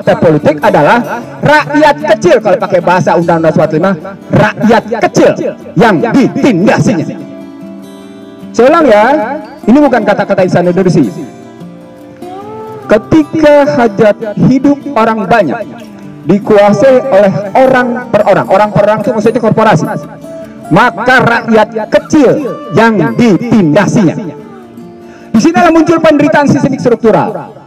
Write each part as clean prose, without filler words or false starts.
partai politik adalah rakyat kecil, kalau pakai bahasa Undang-Undang 45, rakyat kecil yang ditindasinya. Saya ulang ya, ini bukan kata-kata Ihsan Nursi. Ketika hajat hidup orang banyak dikuasai oleh orang per orang itu maksudnya korporasi, maka rakyat kecil yang ditindasinya. Di sinilah muncul penderitaan sistemik struktural.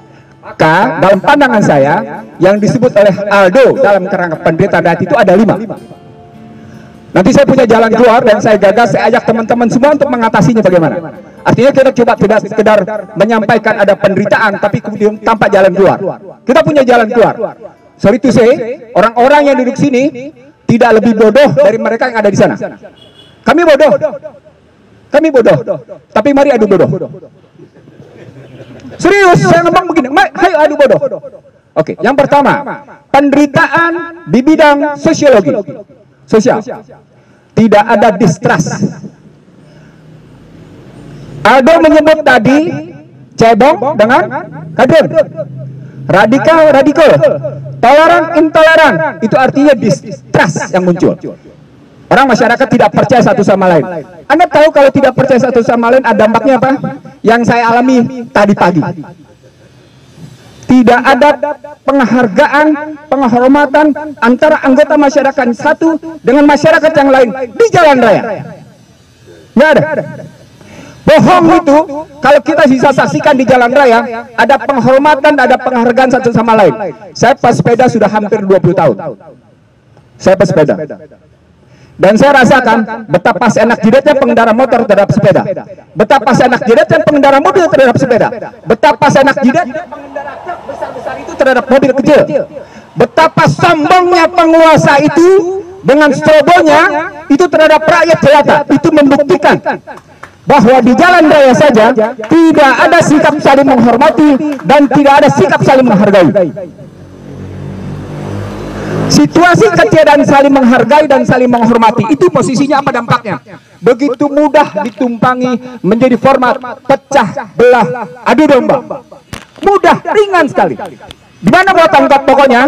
Maka dalam pandangan saya, yang disebut oleh Aldo dalam kerangka penderitaan rakyat itu ada 5. Nanti saya punya jalan keluar dan saya gagas, saya ajak teman-teman semua untuk mengatasinya bagaimana. Artinya kita coba tidak sekedar menyampaikan ada penderitaan, tapi kemudian tanpa jalan keluar. Kita punya jalan keluar. Sorry to say, orang-orang yang duduk sini tidak lebih bodoh dari mereka yang ada di sana. Kami bodoh. Kami bodoh. Tapi mari adu bodoh. Serius, saya ngomong begini. Ayo adu bodoh. Oke, yang pertama, penderitaan di bidang sosiologi. Sosial. Tidak ada distrust. Aldo menyebut tadi cebong dengan kadrun. Radikal, toleran, intoleran, itu artinya distrust yang muncul. Orang masyarakat tidak percaya satu sama lain. Anda tahu kalau tidak percaya satu sama lain ada dampaknya apa? Yang saya alami tadi pagi. Tidak ada penghargaan, penghormatan antara anggota masyarakat satu dengan masyarakat yang lain di jalan raya. Nggak ada. Bohong itu kalau kita bisa saksikan di jalan raya, ada penghormatan, ada penghargaan satu sama lain. Saya pesepeda sudah hampir 20 tahun. Saya pesepeda. Dan saya rasakan betapa enak jidatnya pengendara motor terhadap sepeda. Betapa enak jidatnya pengendara mobil terhadap sepeda. Betapa enak jidatnya pengendara truk besar-besar itu terhadap mobil kecil. Betapa sombongnya penguasa itu dengan strobonya itu terhadap rakyat jelata. Itu membuktikan bahwa di jalan raya saja tidak ada sikap saling menghormati dan tidak ada sikap saling menghargai. Situasi ketiadaan saling menghargai dan saling menghormati itu posisinya apa dampaknya? Begitu mudah ditumpangi menjadi format pecah belah adu domba. Mudah, ringan sekali. Di mana buat tangkap pokoknya?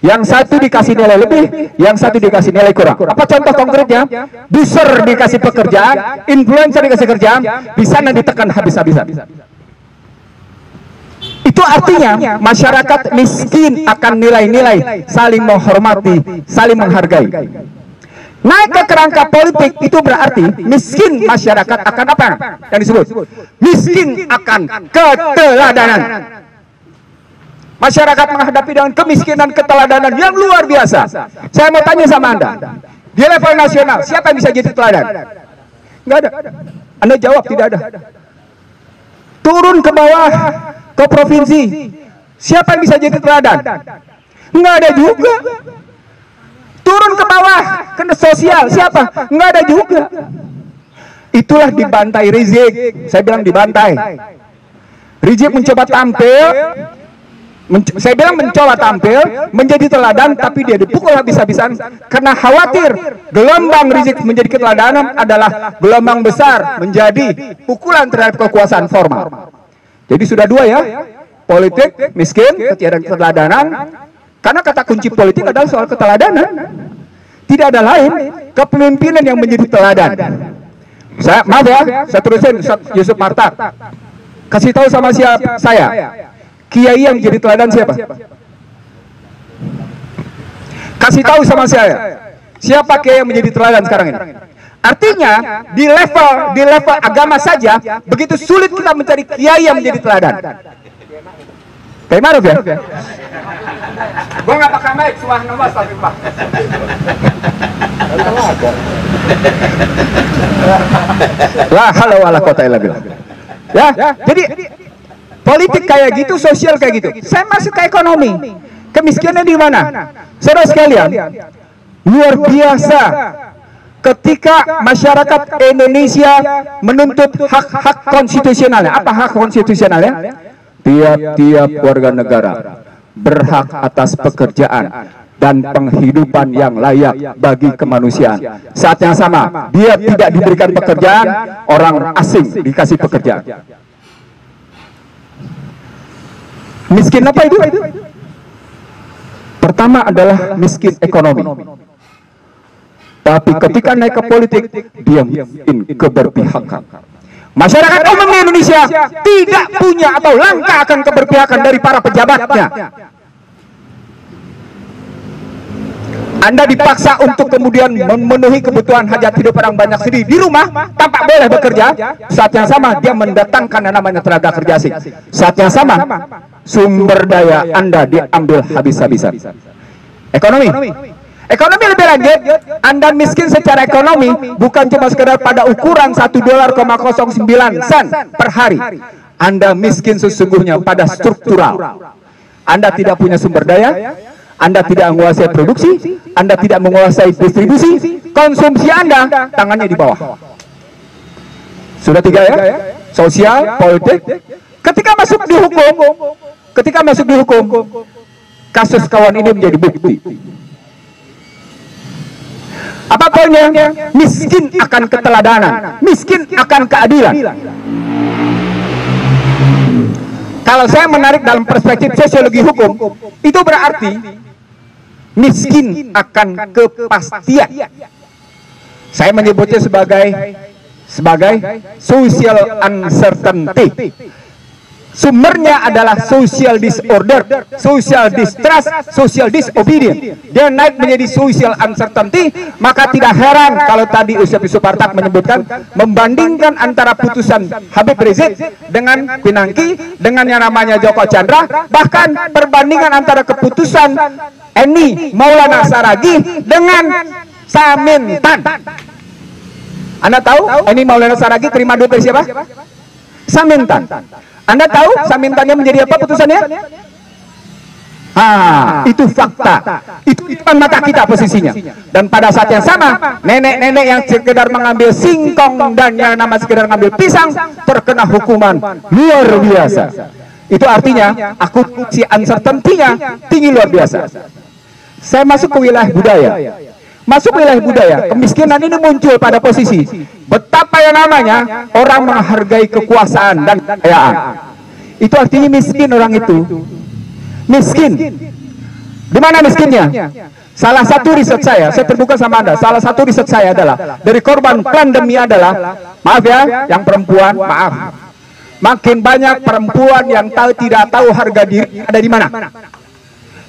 Yang satu dikasih nilai lebih, yang satu dikasih nilai kurang. Apa contoh konkretnya? Buser dikasih pekerjaan, influencer dikasih kerjaan, di sana ditekan habis-habisan. Itu artinya masyarakat miskin akan nilai-nilai saling menghormati, saling menghargai. Naik ke kerangka politik itu berarti miskin masyarakat akan apa yang disebut? Miskin akan keteladanan. Masyarakat menghadapi dengan kemiskinan keteladanan yang luar biasa. Saya mau tanya sama Anda, di level nasional siapa yang bisa jadi teladan? Nggak ada. Anda jawab tidak ada. Turun ke bawah, ke provinsi, siapa yang bisa jadi teladan? Nggak ada juga. Turun ke bawah, ke sosial, siapa? Nggak ada juga. Itulah dibantai Rizik. Saya bilang dibantai. Rizik mencoba tampil, saya bilang mencoba tampil menjadi teladan, tapi dia dipukul habis-habisan karena khawatir gelombang Rizik menjadi keteladanan adalah gelombang besar menjadi pukulan terhadap kekuasaan formal. Jadi sudah dua ya, politik, miskin, ketiadaan keteladanan. Karena kata kunci politik adalah soal keteladanan. Tidak ada lain, kepemimpinan yang menjadi teladan. Maaf ya, saya terusin Yusuf Martak. Kasih tahu sama saya. Kiai yang jadi teladan siapa? Kasih tahu sama saya. Siapa kiai yang menjadi teladan sekarang ini? Artinya di level agama saja begitu sulit kita mencari kiai yang menjadi teladan. Kayak Maruf ya? Gua nggak pakai mic, suara nomor tapi Pak. Lah halo ala kota ilabil. Ya, jadi politik kayak gitu, sosial kayak gitu. Saya masuk ke ekonomi. Kemiskinan di mana? Saudara sekalian, luar biasa ketika masyarakat Indonesia menuntut hak-hak konstitusionalnya. Apa hak konstitusionalnya? Tiap-tiap warga negara berhak atas pekerjaan dan penghidupan yang layak bagi kemanusiaan. Saat yang sama, dia tidak diberikan pekerjaan, orang asing dikasih pekerjaan. Miskin apa itu? Pertama adalah miskin ekonomi. Tapi ketika naik ke politik, dia miskin keberpihakan. Masyarakat umum di Indonesia tidak punya atau langka akan keberpihakan dari para pejabatnya. Anda dipaksa untuk kemudian memenuhi kebutuhan hajat hidup orang banyak sendiri di rumah tanpa boleh bekerja. Saat yang sama dia mendatangkan yang namanya tenaga kerja asing. Saat yang sama sumber daya Anda diambil habis-habisan. Ekonomi lebih lanjut, Anda miskin secara ekonomi bukan cuma sekedar pada ukuran $1.09 per hari. Anda miskin sesungguhnya pada struktural. Anda tidak punya sumber daya, Anda tidak menguasai produksi, Anda tidak menguasai distribusi, konsumsi Anda tangannya di bawah. Sudah 3 ya? Sosial, politik. Ketika masuk di hukum, kasus kawan ini menjadi bukti. Apa poinnya? Miskin akan keteladanan, miskin akan keadilan. Kalau saya menarik dalam perspektif sosiologi hukum, itu berarti miskin akan kepastian. Saya menyebutnya sebagai social uncertainty. Sumbernya adalah social disorder, social distrust, social disobedience. Dia naik menjadi social uncertainty, maka tidak heran kalau tadi Ustaz Supartak menyebutkan membandingkan antara putusan Habib Rizik dengan Pinangki, dengan yang namanya Joko Chandra, bahkan perbandingan antara keputusan Eni Maulana Saragih dengan Samintan. Anda tahu Eni Maulana Saragih terima duit dari siapa? Samintan. Anda tahu Samintannya menjadi apa putusannya? Itu fakta. Itu depan mata kita posisinya. Dan pada saat yang sama, nenek-nenek yang sekedar mengambil singkong dan yang nama sekedar mengambil pisang terkena hukuman luar biasa. Itu artinya akuntansi uncertainty-nya tinggi luar biasa. Saya masuk ke wilayah budaya. Kemiskinan ini muncul pada posisi betapa yang namanya orang menghargai kekuasaan dan kekayaan. Itu artinya miskin orang itu. Miskin. Di mana miskinnya? Salah satu riset saya terbuka sama Anda. Salah satu riset saya adalah dari korban pandemi adalah, maaf ya, yang perempuan, maaf. Makin banyak perempuan yang tidak tahu harga diri ada di mana.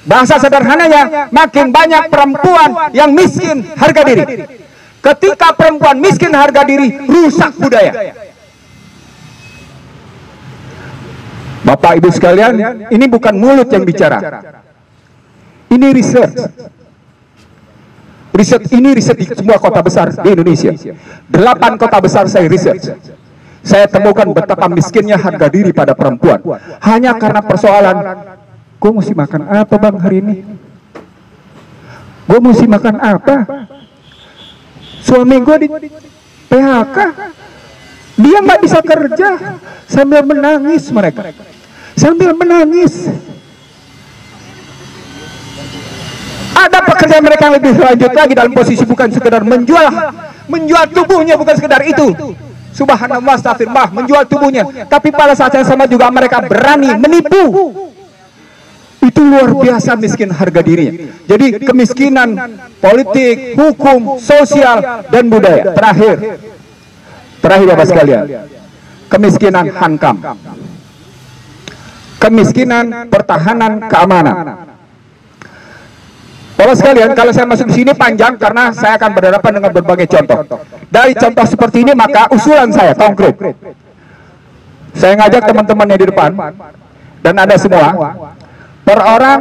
Bahasa sederhananya, makin banyak perempuan yang miskin harga diri. Ketika perempuan miskin harga diri, rusak budaya. Bapak Ibu sekalian, ini bukan mulut yang bicara. Ini riset. Riset di semua kota besar di Indonesia. 8 kota besar saya riset. Saya temukan betapa miskinnya harga diri pada perempuan. Hanya karena persoalan, gue mesti makan apa bang hari ini? Gue mesti makan apa? Suami gue di PHK, dia nggak bisa kerja. Sambil menangis mereka, sambil menangis. Ada pekerjaan mereka yang lebih lanjut lagi dalam posisi bukan sekedar menjual tubuhnya, bukan sekedar itu. Subhanallah, astagfirullah, menjual tubuhnya. Tapi pada saat yang sama juga mereka berani menipu. Itu luar biasa miskin harga dirinya. Jadi kemiskinan politik, hukum, sosial, dan budaya. Terakhir Bapak sekalian, kemiskinan hankam, kemiskinan pertahanan keamanan. Bapak sekalian, kalau saya masuk di sini panjang karena saya akan berhadapan dengan berbagai contoh. Dari contoh seperti ini maka usulan saya konkret. Saya ngajak teman-temannya di depan dan ada semua. Per orang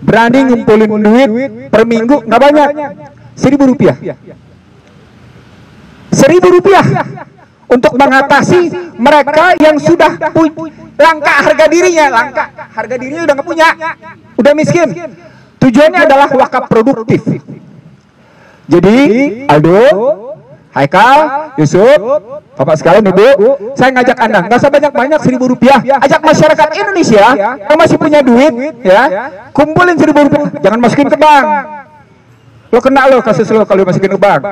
berani ngumpulin duit per minggu nggak banyak, Rp1.000. Rp1.000 untuk mengatasi mereka yang sudah langka harga dirinya, udah nggak punya, udah miskin. Tujuannya adalah wakaf produktif. Jadi Aldo, Haikal, Yusuf, Bapak sekalian, Ibu, saya ngajak Anda, nggak usah banyak-banyak, Rp1.000. Ajak masyarakat Indonesia yang masih punya duit, ya, kumpulin Rp1.000. Jangan masukin ke bank. Lo kena lo kasus lo kalau masukin ke bank.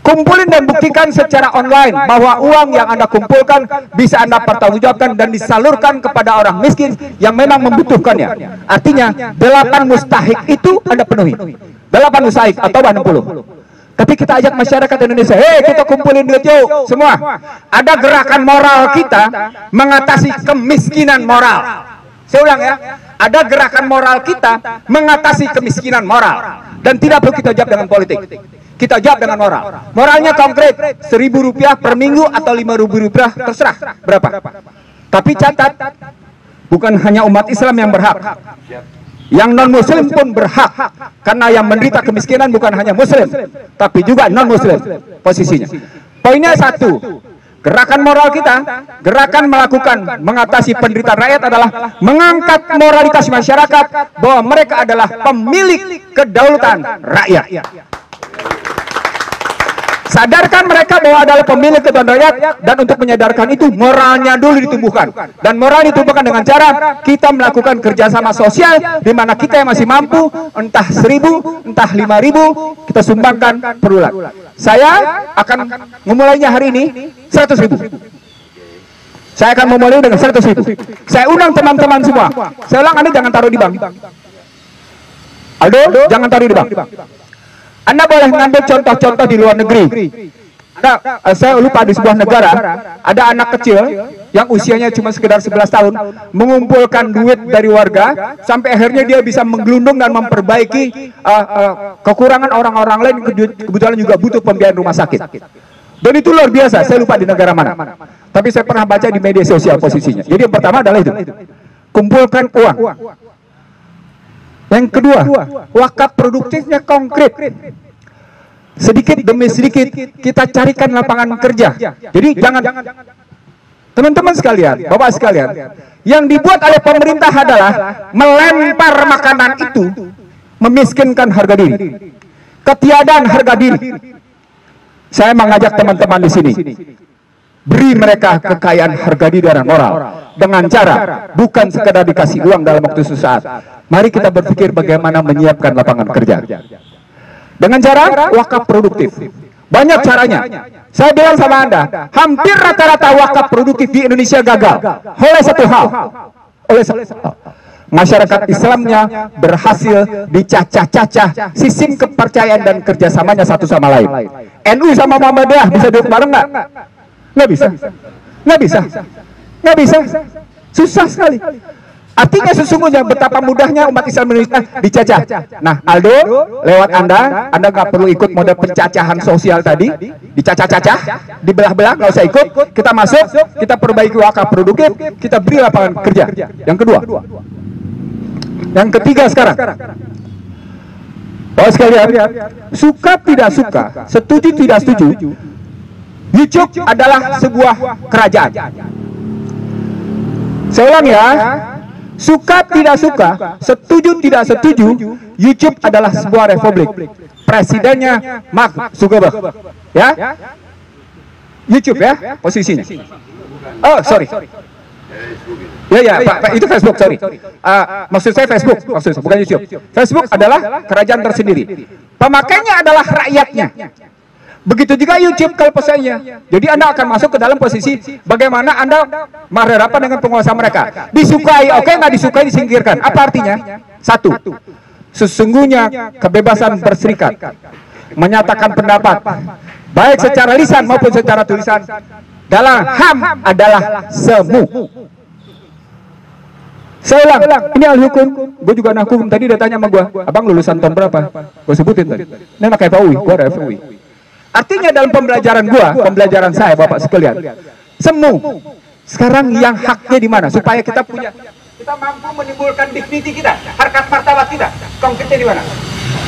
Kumpulin dan buktikan secara online bahwa uang yang Anda kumpulkan bisa Anda pertanggungjawabkan dan disalurkan kepada orang miskin yang memang membutuhkannya. Artinya 8 mustahik itu Anda penuhi. 8 mustahik atau 60. Tapi kita ajak masyarakat Indonesia, hei kita kumpulin duit yuk semua. Ada gerakan moral kita mengatasi kemiskinan moral. Saya ulang ya, ada gerakan moral kita mengatasi kemiskinan moral. Dan tidak perlu kita jawab dengan politik. Kita jawab dengan moral. Moralnya konkret, Rp1.000 per minggu atau Rp5.000, terserah berapa. Tapi catat, bukan hanya umat Islam yang berhak. Yang non-muslim pun berhak. Karena yang menderita kemiskinan bukan hanya muslim, tapi juga non-muslim posisinya. Poinnya satu, gerakan moral kita, gerakan melakukan mengatasi penderitaan rakyat adalah mengangkat moralitas masyarakat bahwa mereka adalah pemilik kedaulatan rakyat. Sadarkan mereka bahwa adalah pemilik kedaulatan rakyat, dan untuk menyadarkan itu moralnya dulu ditumbuhkan. Dan moral ditumbuhkan dengan cara kita melakukan kerjasama sosial, di mana kita yang masih mampu, entah 1.000, entah 5.000, kita sumbangkan per bulan. Saya akan memulainya hari ini 100.000. Saya akan memulai dengan 100.000. Saya undang teman-teman semua. Saya ulang, Anda jangan taruh di bank. Aldo, jangan taruh di bank. Anda boleh mengambil contoh-contoh di luar negeri. Saya lupa di sebuah negara ada anak kecil yang usianya cuma sekedar 11 tahun mengumpulkan duit dari warga sampai akhirnya dia bisa menggelundung dan memperbaiki kekurangan orang-orang lain, kebetulan juga butuh pembiayaan rumah sakit. Dan itu luar biasa. Saya lupa di negara mana, tapi saya pernah baca di media sosial posisinya. Jadi yang pertama adalah itu, kumpulkan uang. Yang kedua, wakaf produktifnya konkret. Sedikit demi sedikit kita carikan lapangan kerja. Jadi jangan, teman-teman sekalian, bapak sekalian, yang dibuat oleh pemerintah adalah melempar makanan itu memiskinkan harga diri, ketiadaan harga diri. Saya mengajak teman-teman di sini, beri mereka kekayaan harga diri dan moral dengan cara bukan sekedar dikasih uang dalam waktu sesaat. Mari kita berpikir bagaimana menyiapkan lapangan kerja dengan cara wakaf produktif. Banyak caranya. Saya bilang sama Anda, hampir rata-rata wakaf produktif di Indonesia gagal oleh satu hal. Masyarakat Islamnya berhasil dicacah-cacah sistem kepercayaan dan kerjasamanya satu sama lain. NU sama Muhammadiyah bisa duduk bareng nggak? Nggak bisa. Nggak bisa. Nggak bisa. Susah sekali. Artinya sesungguhnya betapa mudahnya umat Islam Indonesia dicacah. Nah, Aldo, lewat Anda nggak perlu ikut mode pencacahan sosial tadi, dicacah-cacah, dibelah-belah, nggak usah ikut. Kita masuk, kita perbaiki wakaf produktif, kita beri lapangan kerja. Yang kedua, yang ketiga sekarang, bapak sekalian, suka tidak suka, setuju tidak setuju, YouTube adalah sebuah kerajaan. Saya ulang ya. Suka tidak suka, setuju tidak setuju, YouTube adalah sebuah republik. Presidennya Mark Zuckerberg, ya. YouTube ya posisinya. Oh sorry. Ya Pak, itu Facebook, sorry. Maksud saya Facebook, maksud saya, bukan YouTube. Facebook adalah kerajaan tersendiri. Pemakainya adalah rakyatnya. Begitu juga YouTube kalau pesannya. Jadi Anda akan masuk ke dalam posisi bagaimana Anda berhadapan dengan penguasa mereka. Disukai, oke, nggak disukai disingkirkan. Apa artinya? Satu, sesungguhnya kebebasan berserikat, menyatakan pendapat, baik secara lisan maupun secara tulisan, dalam HAM adalah semu. Saya ulang, ini ahli hukum, gue juga anak hukum. Tadi dia tanya sama gue, abang lulusan tahun berapa? Gue sebutin tadi. Ini anak FUI, gue ada FUI. Artinya dalam pembelajaran gua, pembelajaran saya bapak sekalian, semu. Sekarang yang haknya di mana? Supaya kita mampu menimbulkan dignity kita, harkat martabat kita. Konkretnya di mana?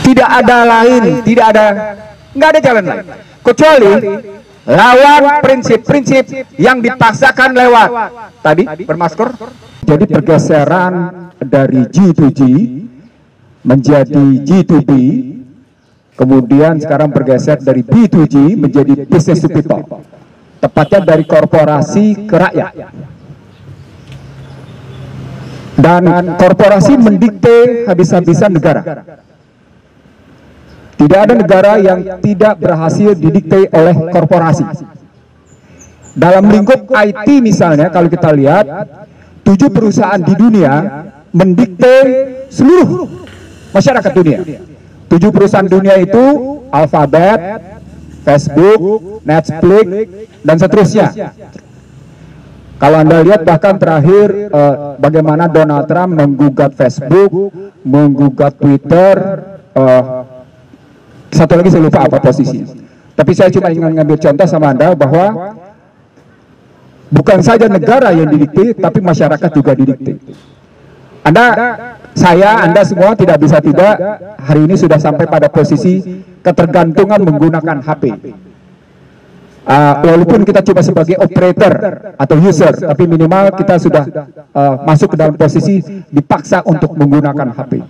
Tidak ada lain, nggak ada jalan lain kecuali lawan prinsip-prinsip yang dipaksakan lewat tadi bermasker. Jadi pergeseran dari G2G menjadi G2B. Kemudian sekarang bergeser dari B2G menjadi business to people, tepatnya dari korporasi ke rakyat. Dan korporasi mendikte habis-habisan negara. Tidak ada negara yang tidak berhasil didikte oleh korporasi. Dalam lingkup IT misalnya, kalau kita lihat, 7 perusahaan di dunia mendikte seluruh masyarakat dunia. 7 perusahaan dunia itu Alphabet, Facebook, Netflix, dan seterusnya. Kalau Anda lihat bahkan terakhir bagaimana Donald Trump menggugat Facebook, menggugat Twitter, satu lagi saya lupa apa posisinya. Tapi saya cuma ingin ngambil contoh sama Anda bahwa bukan saja negara yang didikte, tapi masyarakat juga didikte. Anda semua tidak bisa tidak hari ini sudah sampai pada posisi ketergantungan menggunakan HP. Walaupun kita cuma sebagai operator atau user, tapi minimal kita sudah masuk ke dalam posisi dipaksa untuk menggunakan HP.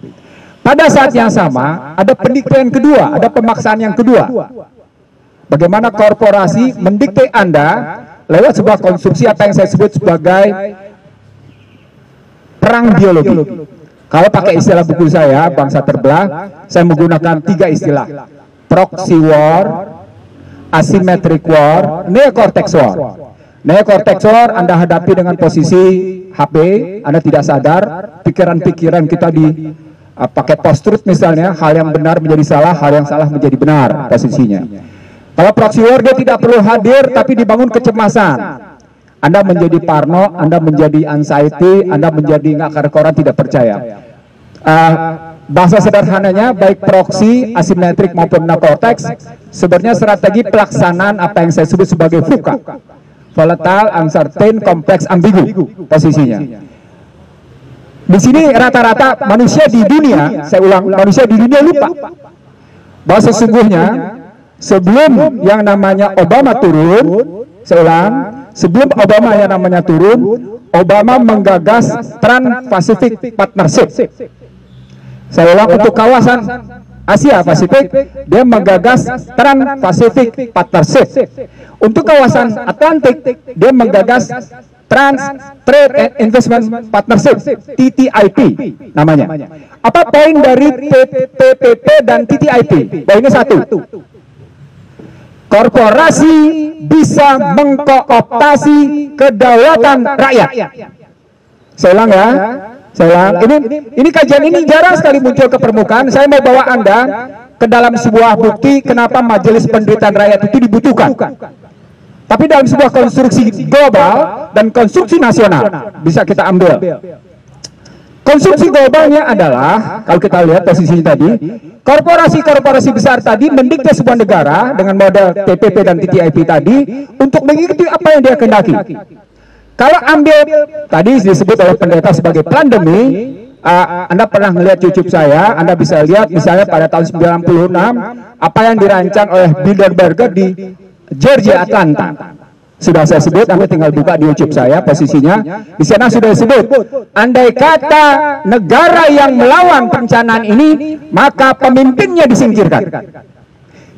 Pada saat yang sama, ada pendiktean kedua, ada pemaksaan yang kedua. Bagaimana korporasi mendikte Anda lewat sebuah konstruksi apa yang saya sebut sebagai perang biologi. Kalau pakai istilah buku saya, Bangsa Terbelah, saya menggunakan 3 istilah. Proxy war, asymmetric war, neocortex war. Neocortex war Anda hadapi dengan posisi HP, Anda tidak sadar, pikiran-pikiran kita pakai post-truth misalnya, hal yang benar menjadi salah, hal yang salah menjadi benar posisinya. Kalau proxy war dia tidak perlu hadir, tapi dibangun kecemasan. Anda menjadi parno, Anda menjadi anxiety, Anda menjadi nggak karu-karuan, tidak percaya. Bahasa sederhananya, baik proxy, asymmetric maupun neocortex, sebenarnya strategi pelaksanaan apa yang saya sebut sebagai VUCA. Volatile, uncertain, complex, ambigu posisinya. Di sini rata-rata manusia di dunia, saya ulang, manusia di dunia lupa bahwa sesungguhnya sebelum yang namanya Obama turun, saya ulang, sebelum Obama yang namanya turun, Obama menggagas Trans-Pacific Partnership. Saya ulang, untuk kawasan Asia Pasifik, dia menggagas Trans-Pacific Partnership. Untuk kawasan Atlantik, dia menggagas Trans Trade and Investment Partnership, TTIP namanya. Apa poin dari TPP dan TTIP? Poinnya satu, korporasi bisa mengkooptasi kedaulatan rakyat. Saya ulang ya, saya ulang. Ini kajian ini jarang sekali muncul ke permukaan. Saya mau bawa Anda ke dalam sebuah bukti kenapa Majelis Penderitaan Rakyat itu dibutuhkan. Tapi dalam sebuah konstruksi global dan konstruksi nasional bisa kita ambil. Konstruksi globalnya adalah, kalau kita lihat posisinya tadi, korporasi-korporasi besar tadi mendikte sebuah negara dengan model TPP dan TTIP tadi untuk mengikuti apa yang dia kehendaki. Kalau ambil tadi disebut oleh pendeta sebagai pandemi, Anda pernah melihat YouTube saya, Anda bisa lihat misalnya pada tahun 96 apa yang dirancang oleh Bilderberger di Georgia, Atlanta. Sudah saya sebut, Anda tinggal buka di YouTube saya posisinya. Di sana sudah disebut, andai kata negara yang melawan perencanaan ini, maka pemimpinnya disingkirkan.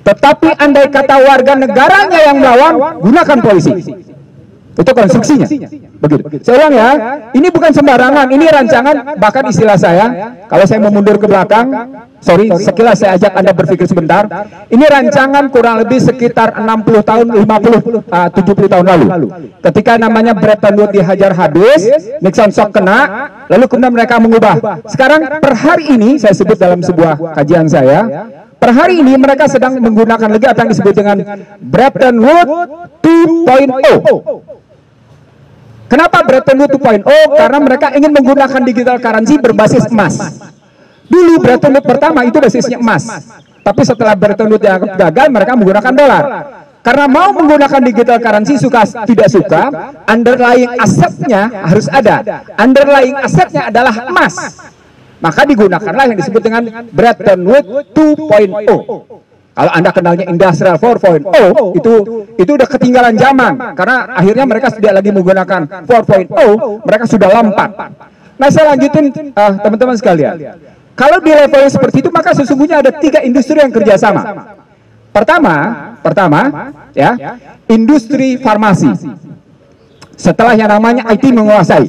Tetapi andai kata warga negaranya yang melawan, gunakan polisi. Itu konstruksinya. Begitu. Saya ulang ya, ini bukan sembarangan, ini rancangan, bahkan istilah saya, kalau saya mau mundur ke belakang, sekilas saya ajak Anda berpikir sebentar. Ini rancangan kurang lebih sekitar 60 tahun, 70 tahun lalu. Ketika namanya Bretton Woods dihajar habis, Nixon shock kena, lalu kemudian mereka mengubah. Sekarang per hari ini, saya sebut dalam sebuah kajian saya, per hari ini mereka sedang menggunakan lagi apa yang disebut dengan Bretton Woods 2.0. Kenapa Bretton Woods 2.0? Karena mereka ingin menggunakan digital currency berbasis emas. Dulu Bretton Woods pertama itu basisnya emas. Tapi setelah Bretton Woods yang gagal, mereka menggunakan dolar. Karena mau menggunakan digital currency suka tidak suka, underlying asetnya harus ada. Underlying asetnya adalah emas. Maka digunakanlah yang disebut dengan Bretton Woods 2.0. Kalau Anda kenalnya Industrial 4.0, itu udah ketinggalan zaman. Karena akhirnya mereka tidak lagi menggunakan 4.0, mereka sudah lompat. Nah, saya lanjutin teman-teman sekalian. Kalau di level seperti itu, maka sesungguhnya ada 3 industri yang kerjasama. Pertama, ya, industri farmasi. Setelah yang namanya IT menguasai.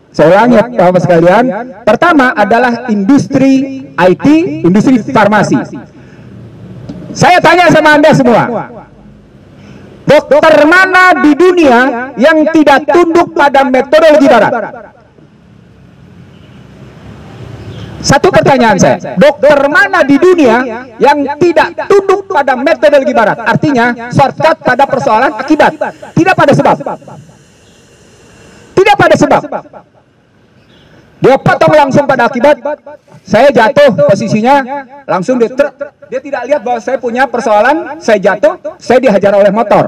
Saya ulangi Bapak sekalian. Pertama adalah industri IT, industri farmasi. Saya tanya sama Anda semua, dokter mana di dunia yang tidak tunduk pada metodologi barat? Satu pertanyaan saya, dokter mana di dunia yang tidak tunduk pada metodologi barat? Artinya shortcut pada persoalan akibat, tidak pada sebab. Tidak pada sebab. Dia potong langsung pada akibat. Saya jatuh posisinya, langsung dia tidak lihat bahwa saya punya persoalan, saya jatuh, saya dihajar oleh motor.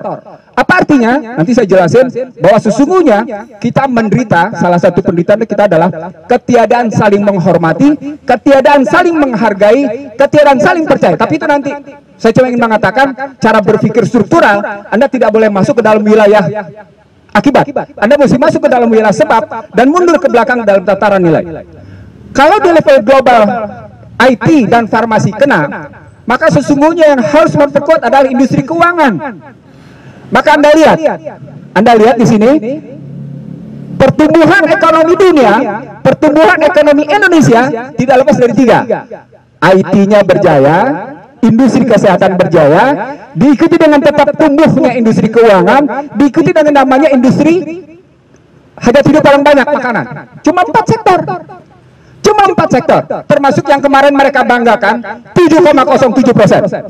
Apa artinya? Nanti saya jelasin bahwa sesungguhnya kita menderita, salah satu penderitaan kita adalah ketiadaan saling menghormati, ketiadaan saling menghargai, ketiadaan saling percaya. Tapi itu nanti, saya cuma ingin mengatakan cara berpikir struktural, Anda tidak boleh masuk ke dalam wilayah akibat. Anda mesti masuk ke dalam wilayah sebab dan mundur ke belakang dalam tataran nilai. Kalau di level global IT dan farmasi kena, maka sesungguhnya yang harus memperkuat adalah industri keuangan. Maka Anda lihat di sini pertumbuhan ekonomi dunia, pertumbuhan ekonomi Indonesia tidak lepas dari tiga. IT-nya berjaya, industri kesehatan berjaya, diikuti dengan tetap tumbuhnya industri keuangan, diikuti dengan namanya industri hajat hidup paling banyak makanan. Cuma 4 sektor. Cuma 4 sektor, termasuk yang kemarin mereka banggakan 7,07%.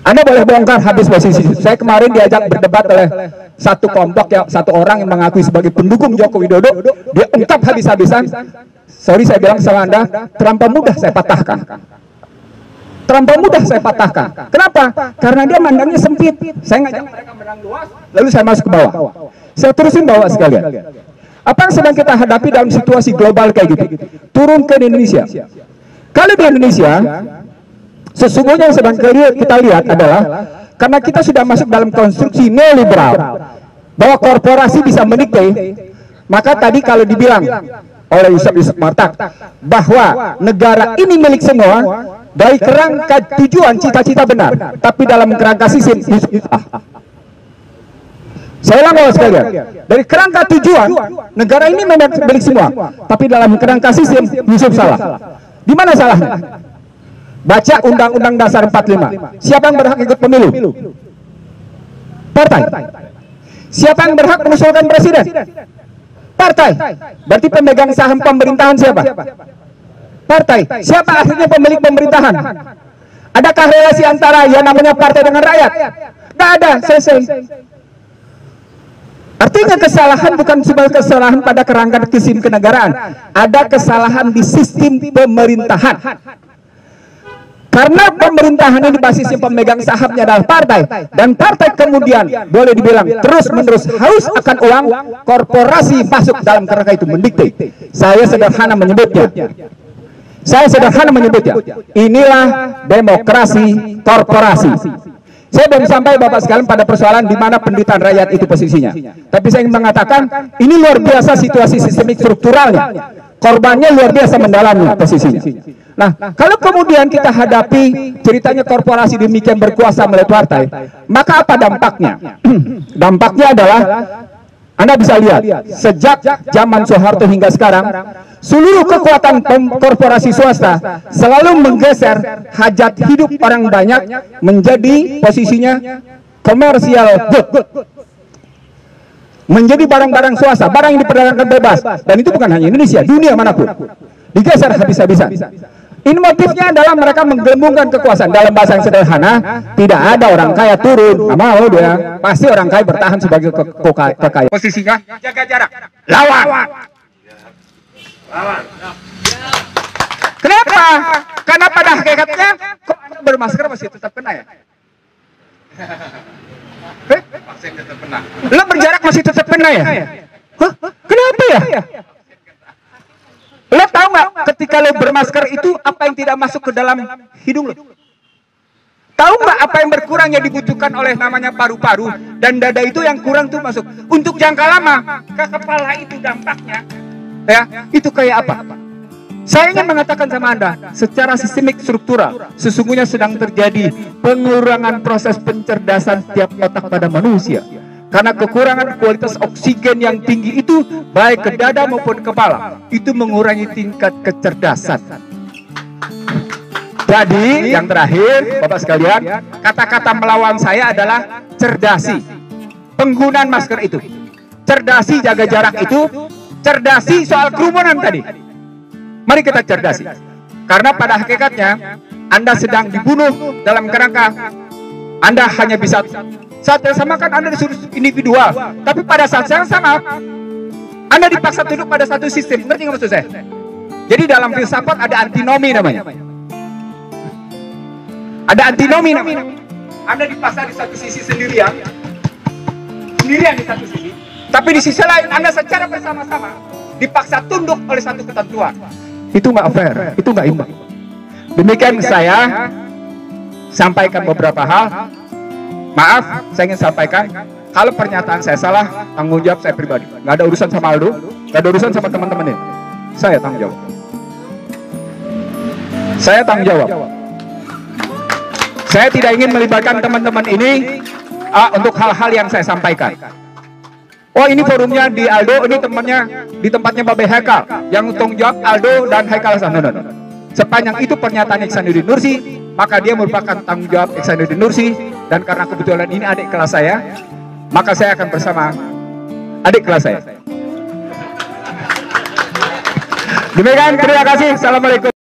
Anda boleh bongkar habis posisi. Saya kemarin diajak berdebat oleh satu kelompok, satu orang yang mengaku sebagai pendukung Joko Widodo. Dia ungkap habis-habisan. Sorry, saya bilang sama Anda, terlampau mudah saya patahkan. Terlampau mudah saya patahkan. Kenapa? Karena dia mandangnya sempit. Saya ngajak mereka menang luas, lalu saya masuk ke bawah. Saya terusin bawah sekalian. Apa yang sedang kita hadapi dalam situasi global kayak gitu? Turun ke Indonesia. Kalau di Indonesia, sesungguhnya yang sedang kita lihat adalah karena kita sudah masuk dalam konstruksi neoliberal, bahwa korporasi bisa mendikte. Maka tadi kalau dibilang oleh Yusuf Martak bahwa negara ini milik semua, dari kerangka tujuan cita-cita benar, tapi dalam kerangka sistem saya ulang sekalian, dari kerangka tujuan negara ini milik semua, tapi dalam kerangka sistem Yusuf salah. Di mana salahnya? Baca Undang-Undang Dasar 45. Siapa yang berhak ikut pemilu? Partai. Siapa yang berhak mengusulkan presiden? Partai. Berarti pemegang saham pemerintahan siapa? Partai. Siapa akhirnya pemilik pemerintahan? Adakah relasi antara yang namanya partai dengan rakyat? Tidak ada, selesai. Artinya kesalahan bukan cuma kesalahan pada kerangka sistem kenegaraan, ada kesalahan di sistem pemerintahan. Karena pemerintahan ini basisnya pemegang sahamnya adalah partai, dan partai kemudian boleh dibilang terus-menerus haus akan uang, korporasi masuk dalam kerangka itu mendikte. Saya sederhana menyebutnya. Inilah demokrasi korporasi. Saya belum sampai Bapak sekalian pada persoalan di mana penderitaan rakyat itu posisinya. Tapi saya ingin mengatakan ini luar biasa situasi sistemik strukturalnya. Korbannya luar biasa mendalamnya posisinya. Nah, kalau kemudian kita hadapi ceritanya korporasi demikian berkuasa melalui partai, maka apa dampaknya? Dampaknya adalah Anda bisa lihat, sejak zaman Soeharto hingga sekarang, seluruh kekuatan korporasi swasta selalu menggeser hajat hidup orang banyak menjadi posisinya komersial good. Menjadi barang-barang swasta, barang yang diperdagangkan bebas. Dan itu bukan hanya Indonesia, dunia manapun. Digeser habis-habisan. Ini motifnya adalah mereka menggelembungkan kekuasaan. Dalam bahasa yang sederhana, tidak ada orang kaya turun, nggak mau dia. Pasti orang kaya bertahan sebagai kekayaan. Posisinya jaga jarak, lawan. Kenapa? Karena pada hakikatnya kok Anda bermasker masih tetap kena ya? Vaksin tetap kena. Lo berjarak masih tetap kena ya? Hah? Kenapa ya? Lo tahu nggak ketika lo bermasker itu apa yang tidak masuk ke dalam hidung lo? Tahu nggak apa yang berkurang yang dibutuhkan oleh namanya paru-paru dan dada itu yang kurang tuh masuk. Untuk jangka lama ke kepala itu dampaknya, ya itu kayak apa? Saya ingin mengatakan sama Anda, secara sistemik struktural sesungguhnya sedang terjadi pengurangan proses pencerdasan setiap otak pada manusia. Karena kekurangan kualitas oksigen yang tinggi itu baik ke dada maupun kepala, itu mengurangi tingkat kecerdasan. Jadi yang terakhir, Bapak sekalian, kata-kata melawan saya adalah cerdasi. Penggunaan masker itu, cerdasi jaga jarak itu, cerdasi soal kerumunan tadi. Mari kita cerdasi. Karena pada hakikatnya Anda sedang dibunuh dalam kerangka Anda hanya bisa saat yang sama kan Anda disuruh individual, tapi pada saat yang sama Anda dipaksa tunduk pada satu sistem. Ngerti nggak maksud saya? Jadi dalam filsafat ada antinomi namanya. Ada antinomi namanya. Anda dipaksa di satu sisi sendirian di satu sisi, tapi di sisi lain Anda secara bersama-sama dipaksa tunduk oleh satu ketentuan. Itu nggak fair, itu nggak imbang. Demikian saya sampaikan beberapa hal. Maaf, saya ingin sampaikan kalau pernyataan saya salah, tanggung jawab saya pribadi. Nggak ada urusan sama Aldo, nggak ada urusan sama teman-teman ini. Saya tanggung jawab. Saya tanggung jawab. Saya tidak ingin melibatkan teman-teman ini untuk hal-hal yang saya sampaikan. Oh, ini forumnya di Aldo, ini temannya di tempatnya Babe Haikal. Yang tanggung jawab Aldo dan Haikal Hasan. Sepanjang itu pernyataan Ihsanuddin Nursi, maka dia merupakan tanggung jawab Ihsanuddin Nursi. Dan karena kebetulan ini adik kelas saya, maka saya akan bersama adik kelas saya. Demikian, terima kasih. Assalamualaikum.